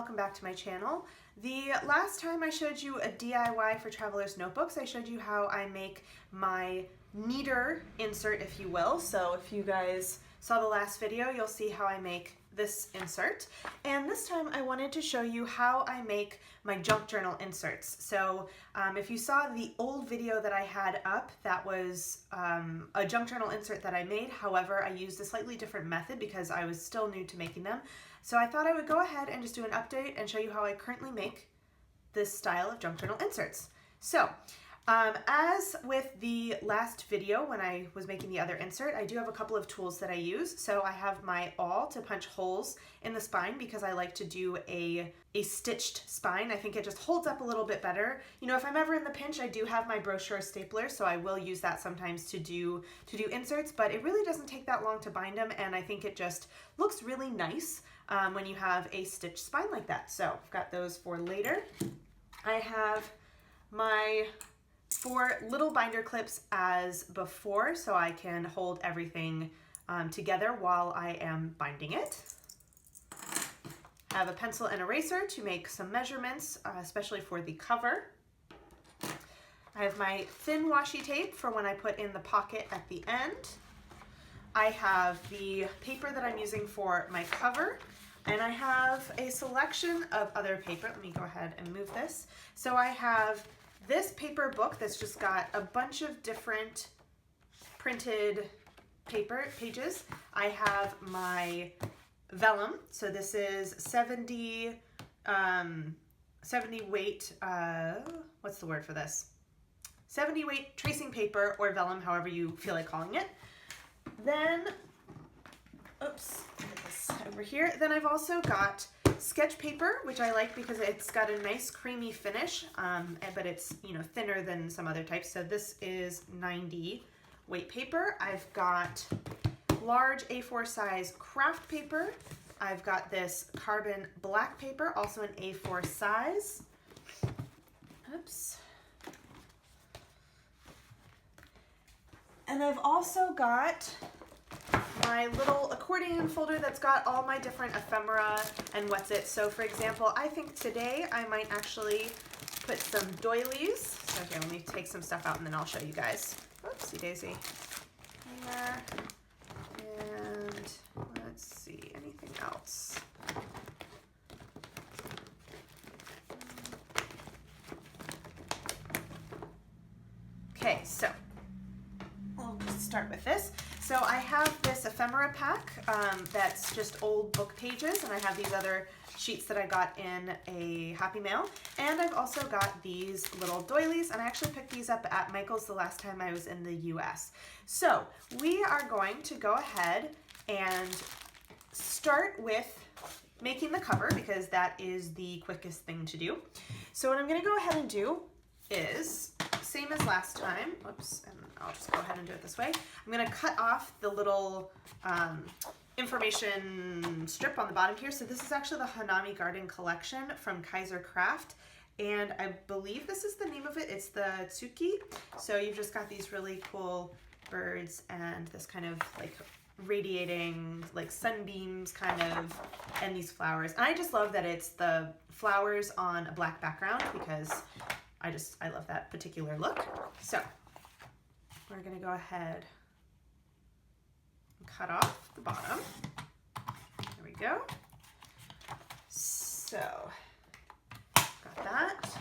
welcome back to my channel. The last time I showed you a DIY for traveler's notebooks, I showed you how I make my neater insert, if you will. So if you guys saw the last video, you'll see how I make this insert. And this time I wanted to show you how I make my junk journal inserts. So if you saw the old video that I had up, that was a junk journal insert that I made. However, I used a slightly different method because I was still new to making them. So I thought I would go ahead and just do an update and show you how I currently make this style of junk journal inserts. So as with the last video when I was making the other insert, I do have a couple of tools that I use. So I have my awl to punch holes in the spine because I like to do a stitched spine. I think it just holds up a little bit better. You know, if I'm ever in the pinch, I do have my brochure stapler, so I will use that sometimes to do inserts, but it really doesn't take that long to bind them, and I think it just looks really nice when you have a stitched spine like that. So I've got those for later. I have my 4 little binder clips as before, so I can hold everything together while I am binding it. I have a pencil and eraser to make some measurements, especially for the cover. I have my thin washi tape for when I put in the pocket at the end. I have the paper that I'm using for my cover, and I have a selection of other paper. Let me go ahead and move this. So I have this paper book that's just got a bunch of different printed pages. I have my vellum. So this is 70 weight, what's the word for this? 70 weight tracing paper or vellum, however you feel like calling it. Then, oops, put this over here. Then I've also got sketch paper, which I like because it's got a nice creamy finish, but it's, you know, thinner than some other types. So this is 90 weight paper. I've got large A4 size craft paper. I've got this carbon black paper, also an A4 size. Oops. And I've also got my little accordion folder that's got all my different ephemera and what's it. So for example, I think today I might actually put some doilies. So here, let me take some stuff out and then I'll show you guys. Oopsie daisy. There. And let's see, anything else? Okay, so we'll just start with this. So I have this ephemera pack that's just old book pages, and I have these other sheets that I got in a Happy Mail. And I've also got these little doilies, and I actually picked these up at Michael's the last time I was in the US. So we are going to go ahead and start with making the cover because that is the quickest thing to do. So what I'm going to go ahead and do is, same as last time, whoops, and I'll just go ahead and do it this way. I'm going to cut off the little information strip on the bottom here. So this is actually the Hanami Garden collection from Kaiser Craft, and I believe this is the name of it. It's the Tsuki. So you've just got these really cool birds and this kind of like radiating like sunbeams kind of, and these flowers. And I just love that it's the flowers on a black background because I love that particular look. So we're gonna go ahead and cut off the bottom. There we go. So got that.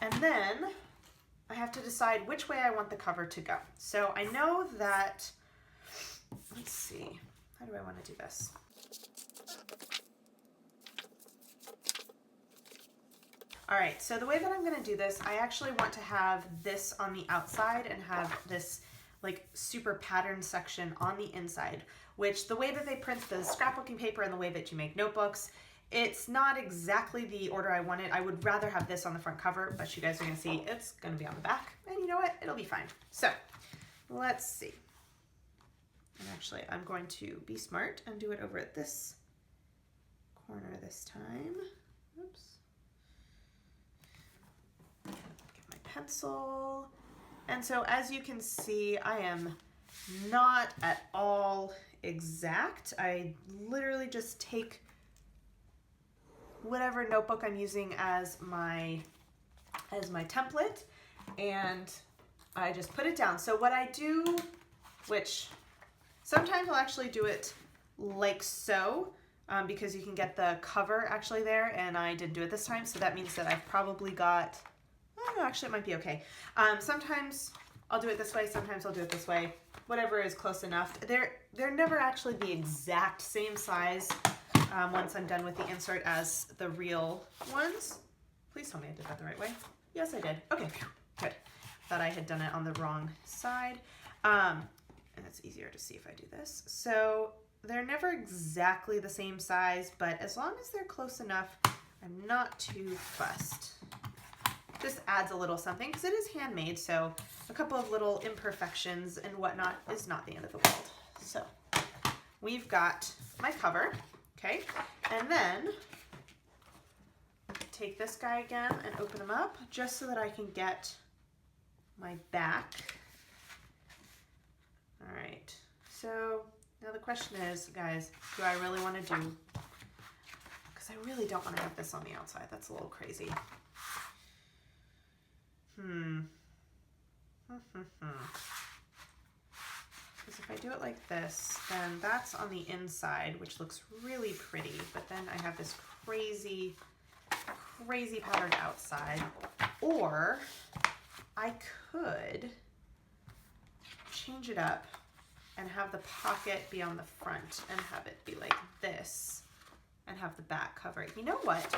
And then I have to decide which way I want the cover to go. So I know that, let's see, how do I want to do this? All right, so the way that I'm gonna do this, I actually want to have this on the outside and have this like super pattern section on the inside, which the way that they print the scrapbooking paper and the way that you make notebooks, it's not exactly the order I wanted. I would rather have this on the front cover, but you guys are gonna see it's gonna be on the back, and you know what, it'll be fine. So let's see. And actually, I'm going to be smart and do it over at this corner this time. Oops. Get my pencil. And so as you can see, I am not at all exact. I literally just take whatever notebook I'm using as my template, and I just put it down. So what I do, which sometimes I'll actually do it like so, because you can get the cover actually there, and I didn't do it this time, so that means that I've probably got, oh no, actually it might be okay. Sometimes I'll do it this way, sometimes I'll do it this way, whatever is close enough. They're never actually the exact same size once I'm done with the insert as the real ones. Please tell me I did that the right way. Yes, I did. Okay, good. Thought I had done it on the wrong side. And it's easier to see if I do this. So they're never exactly the same size, but as long as they're close enough, I'm not too fussed. Just adds a little something because it is handmade, so a couple of little imperfections and whatnot is not the end of the world. So we've got my cover, okay? And then take this guy again and open him up just so that I can get my back. All right, so now the question is, guys, do I really want to do, because I really don't want to have this on the outside. That's a little crazy. Because if I do it like this, then that's on the inside, which looks really pretty, but then I have this crazy pattern outside. Or I could change it up and have the pocket be on the front and have it be like this and have the back cover it. You know what?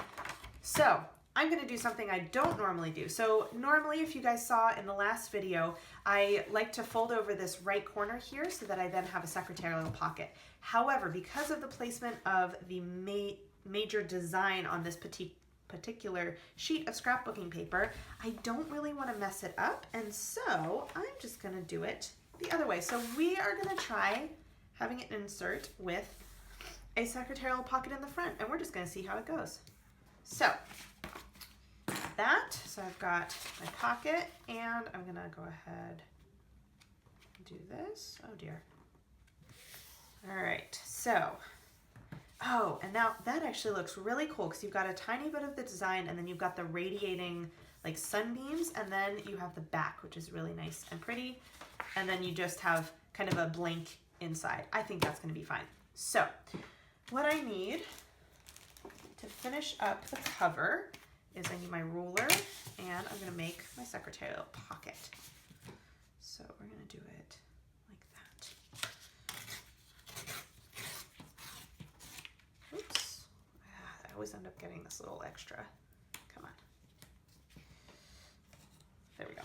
So I'm gonna do something I don't normally do. So normally, if you guys saw in the last video, I like to fold over this right corner here so that I then have a secretarial pocket. However, because of the placement of the major design on this particular sheet of scrapbooking paper, I don't really want to mess it up, and so I'm just gonna do it the other way. So we are gonna try having it insert with a secretarial pocket in the front, and we're just gonna see how it goes. So I've got my pocket, and I'm gonna go ahead and do this. Oh dear. All right, so, oh, and now that actually looks really cool because you've got a tiny bit of the design, and then you've got the radiating like sunbeams, and then you have the back, which is really nice and pretty, and then you just have kind of a blank inside. I think that's gonna be fine. So what I need to finish up the cover is I need my ruler, and I'm gonna make my secretarial pocket. So we're gonna do it like that. Oops. I always end up getting this little extra. Come on. There we go.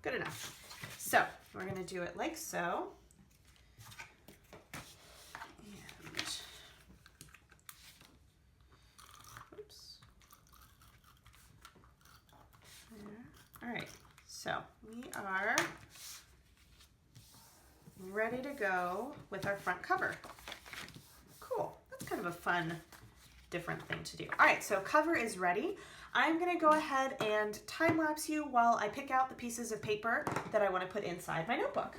Good enough. So we're gonna do it like so. All right, so we are ready to go with our front cover. Cool, that's kind of a fun, different thing to do. All right, so cover is ready. I'm gonna go ahead and time lapse you while I pick out the pieces of paper that I wanna put inside my notebook.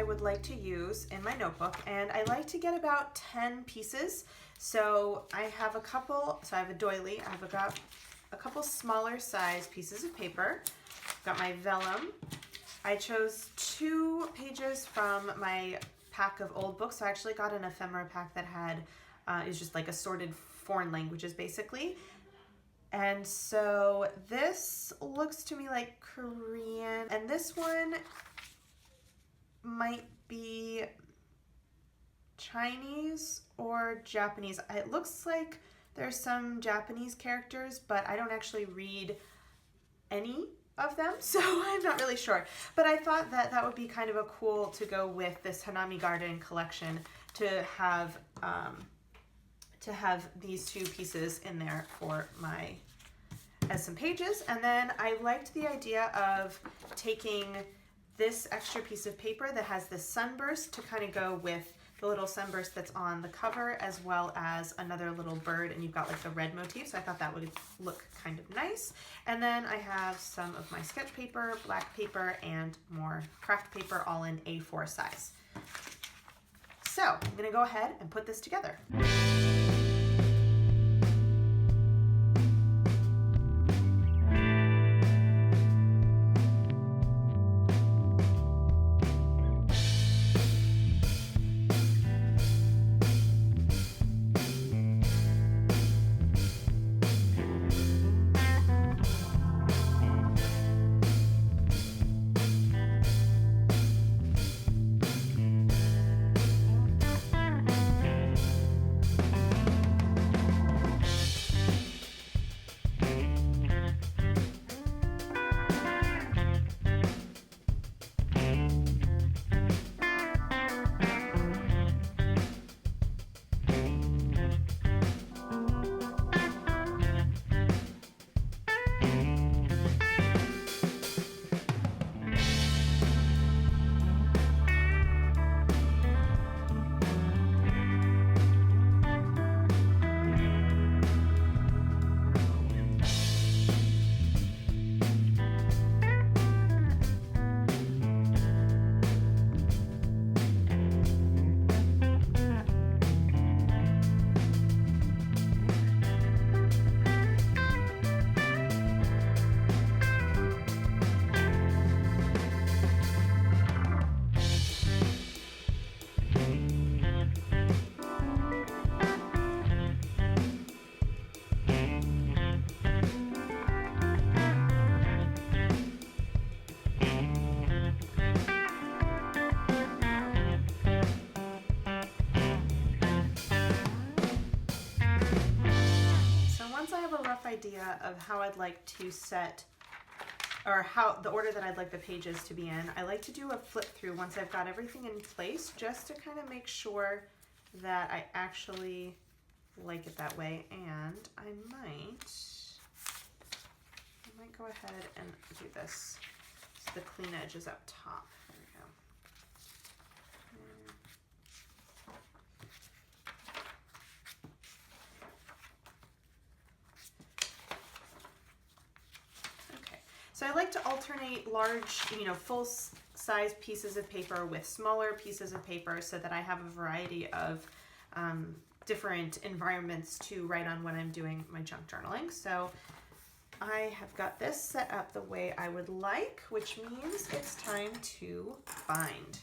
would like to use in my notebook, and I like to get about 10 pieces. So I have a couple, so I have a doily, I've got a couple smaller size pieces of paper, got my vellum. I chose 2 pages from my pack of old books. So I actually got an ephemera pack that had, is just like assorted foreign languages basically. And so this looks to me like Korean, and this one might be Chinese or Japanese. It looks like there's some Japanese characters, but I don't actually read any of them, so I'm not really sure. But I thought that that would be kind of a cool to go with this Hanami Garden collection, to have these 2 pieces in there for my, as some pages. And then I liked the idea of taking this extra piece of paper that has this sunburst to kind of go with the little sunburst that's on the cover, as well as another little bird, and you've got like the red motif, so I thought that would look kind of nice. And then I have some of my sketch paper, black paper, and more craft paper, all in A4 size. So I'm gonna go ahead and put this together. Idea of how I'd like to set, or how the order that I'd like the pages to be in, I like to do a flip through once I've got everything in place, just to kind of make sure that I actually like it that way. And I might go ahead and do this so the clean edge is up top. There we go. So I like to alternate large, full size pieces of paper with smaller pieces of paper, so that I have a variety of different environments to write on when I'm doing my junk journaling. So I have got this set up the way I would like, which means it's time to bind.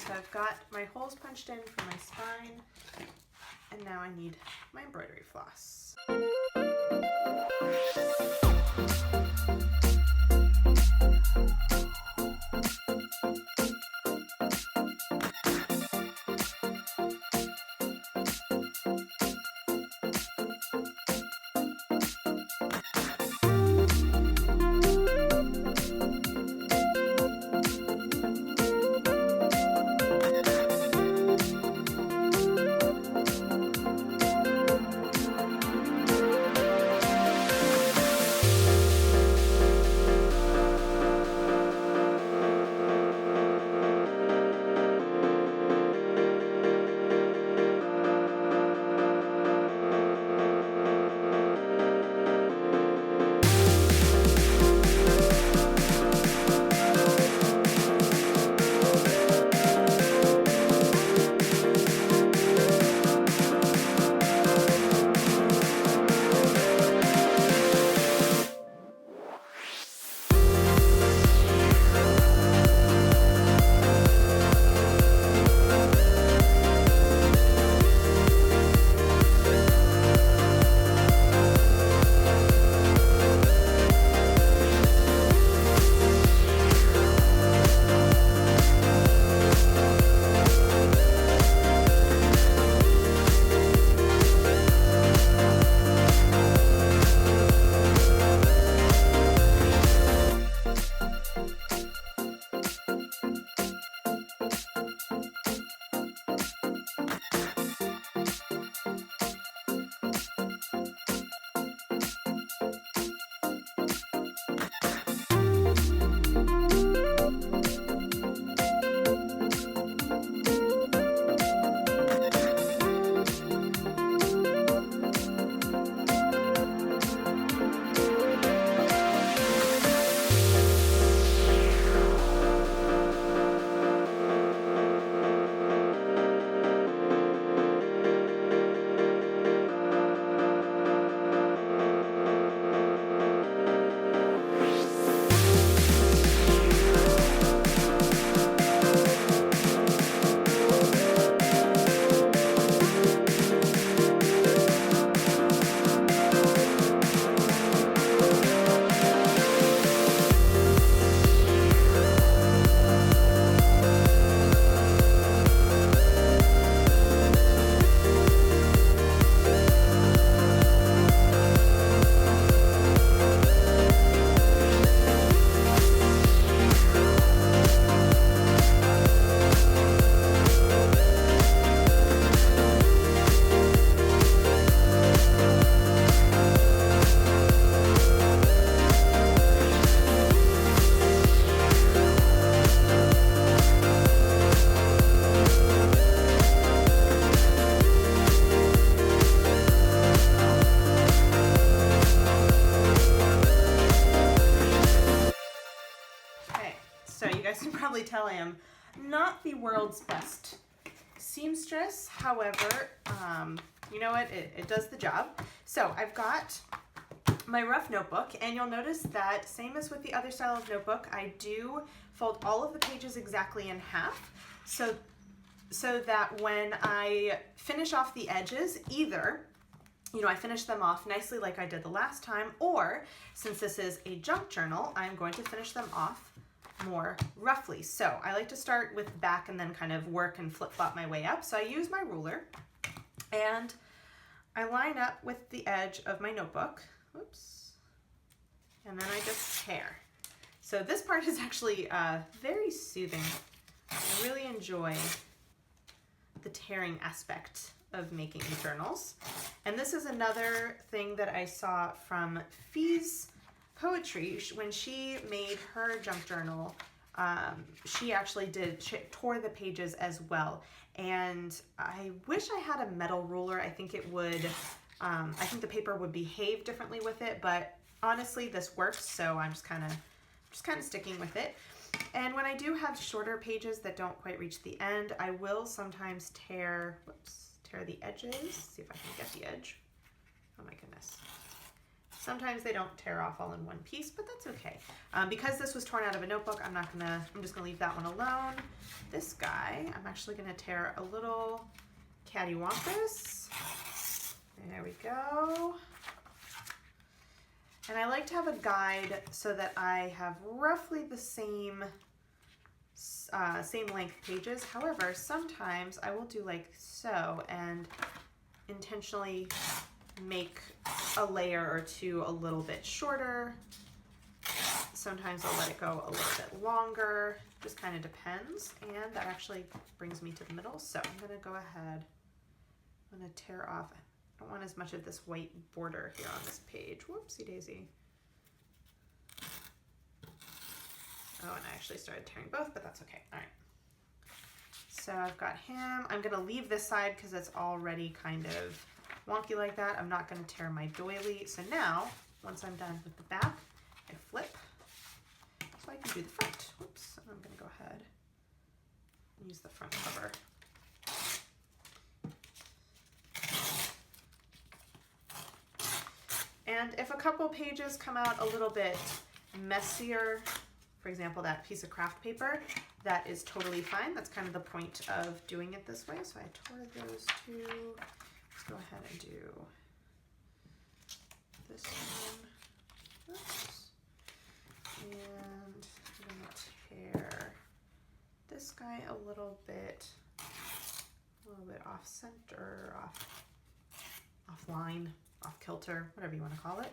So I've got my holes punched in for my spine, and now I need my embroidery floss. tell I am not the world's best seamstress. However, you know what, it does the job. So I've got my rough notebook, and you'll notice that same as with the other style of notebook, I do fold all of the pages exactly in half, so that when I finish off the edges, either I finish them off nicely like I did the last time, or since this is a junk journal, I'm going to finish them off more roughly. So I like to start with the back and then kind of work and flip-flop my way up. So I use my ruler and I line up with the edge of my notebook. Oops. And then I just tear. So this part is actually very soothing. I really enjoy the tearing aspect of making journals. And this is another thing that I saw from Phie's poetry. When she made her junk journal, she actually tore the pages as well. And I wish I had a metal ruler. I think it would, I think the paper would behave differently with it, but honestly this works, so I'm just kind of sticking with it. And when I do have shorter pages that don't quite reach the end, I will sometimes tear the edges. See if I can get the edge. Oh my goodness. Sometimes they don't tear off all in one piece, but that's okay. Because this was torn out of a notebook, I'm just gonna leave that one alone. This guy, I'm actually gonna tear a little cattywampus. There we go. And I like to have a guide so that I have roughly the same length pages. However, sometimes I will do like so and intentionally make a layer or two a little bit shorter. Sometimes I'll let it go a little bit longer. Just kind of depends. And that actually brings me to the middle. So I'm gonna go ahead, I'm gonna tear off. I don't want as much of this white border here on this page. Whoopsie daisy. Oh, and I actually started tearing both, but that's okay. All right. So I've got him. I'm gonna leave this side because it's already kind of wonky like that. I'm not gonna tear my doily. So now, once I'm done with the back, I flip so I can do the front. Whoops, I'm gonna go ahead and use the front cover. And if a couple pages come out a little bit messier, for example, that piece of craft paper, that is totally fine. That's kind of the point of doing it this way. So I tore those two. Let's go ahead and do this one. Oops. And I'm gonna tear this guy a little bit off center, off line, off kilter, whatever you want to call it.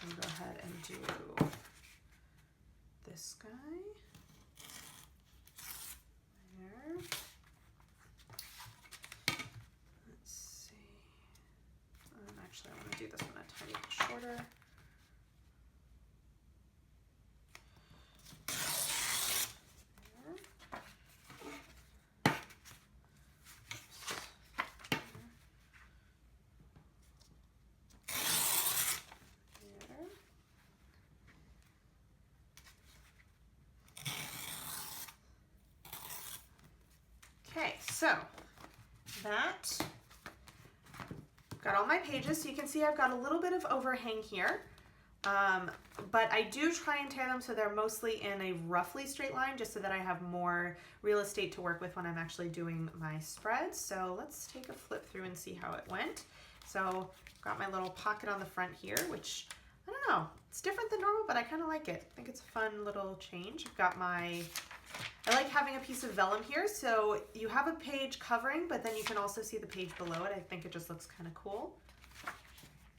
And go ahead and do this guy. There. Let's see. Actually, I want to do this one a tiny bit shorter. Okay, so that, got all my pages, so you can see I've got a little bit of overhang here, but I do try and tear them so they're mostly in a roughly straight line, just so that I have more real estate to work with when I'm actually doing my spreads. So let's take a flip through and see how it went. So got my little pocket on the front here, which, I don't know, it's different than normal, but I kind of like it. I think it's a fun little change. I've got I like having a piece of vellum here, so you have a page covering, but then you can also see the page below it. I think it just looks kind of cool.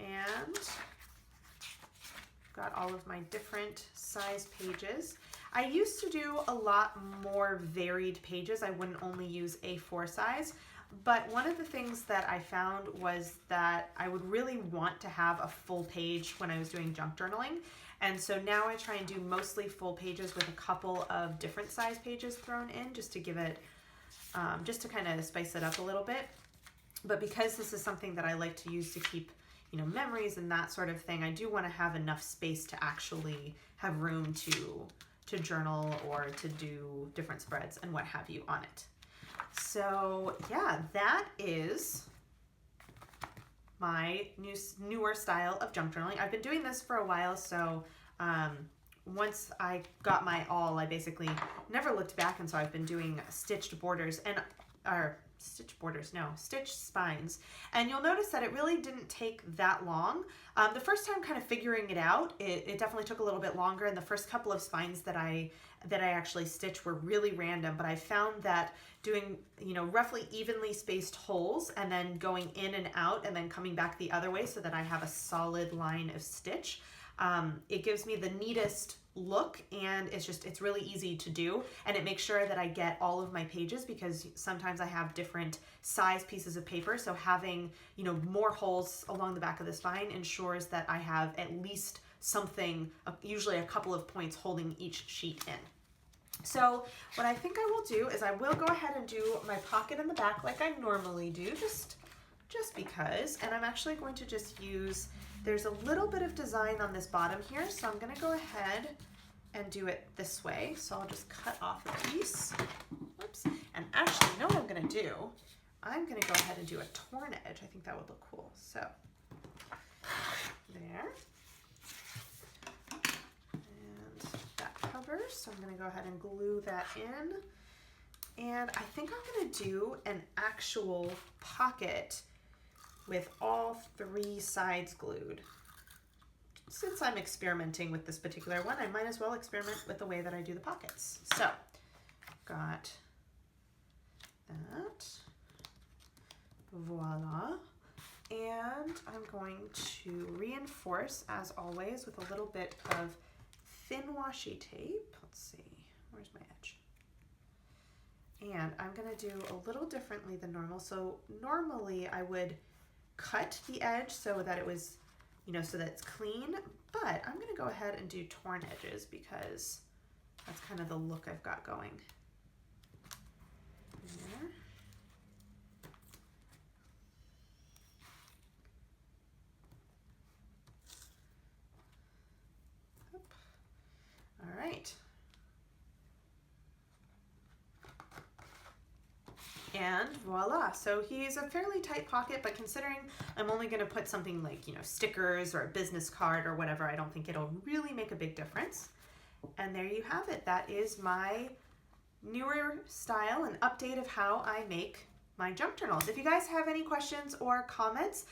And got all of my different size pages. I used to do a lot more varied pages. I wouldn't only use A4 size, but one of the things that I found was that I would really want to have a full page when I was doing junk journaling. And so now I try and do mostly full pages with a couple of different size pages thrown in, just to give it, just to kind of spice it up a little bit. But because this is something that I like to use to keep, memories and that sort of thing, I do want to have enough space to actually have room to journal or to do different spreads and what have you on it. So yeah, that is my newer style of junk journaling. I've been doing this for a while, so once I got my awl, I basically never looked back, and so I've been doing stitched borders and stitched spines. And you'll notice that it really didn't take that long. The first time kind of figuring it out, it definitely took a little bit longer, and the first couple of spines that I actually stitched were really random, but I found that doing, you know, roughly evenly spaced holes and then going in and out and then coming back the other way so that I have a solid line of stitch, it gives me the neatest look, and it's really easy to do, and it makes sure that I get all of my pages, because sometimes I have different size pieces of paper, so having, you know, more holes along the back of the spine ensures that I have at least something, usually a couple of points holding each sheet in. So what I think I will do is I will go ahead and do my pocket in the back like I normally do, just because, and I'm actually going to just use, there's a little bit of design on this bottom here, so I'm going to go ahead and do it this way. So I'll just cut off a piece. Whoops. And actually, you know what I'm going to do? I'm going to go ahead and do a torn edge. I think that would look cool. So there. And that covers. So I'm going to go ahead and glue that in. And I think I'm going to do an actual pocket with all 3 sides glued. Since I'm experimenting with this particular one, I might as well experiment with the way that I do the pockets. So, got that. Voila. And I'm going to reinforce, as always, with a little bit of thin washi tape. Let's see, where's my edge? And I'm going to do a little differently than normal. So normally I would cut the edge so that it was, you know, so that it's clean, but I'm going to go ahead and do torn edges because that's kind of the look I've got going. There. All right. And voila, so he's a fairly tight pocket, but considering I'm only going to put something like, you know, stickers or a business card or whatever, I don't think it'll really make a big difference. And there you have it. That is my newer style, an update of how I make my junk journals. If you guys have any questions or comments,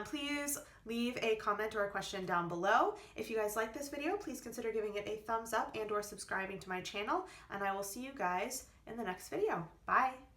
please leave a comment or a question down below. If you guys like this video, please consider giving it a thumbs up and or subscribing to my channel, and I will see you guys in the next video. Bye!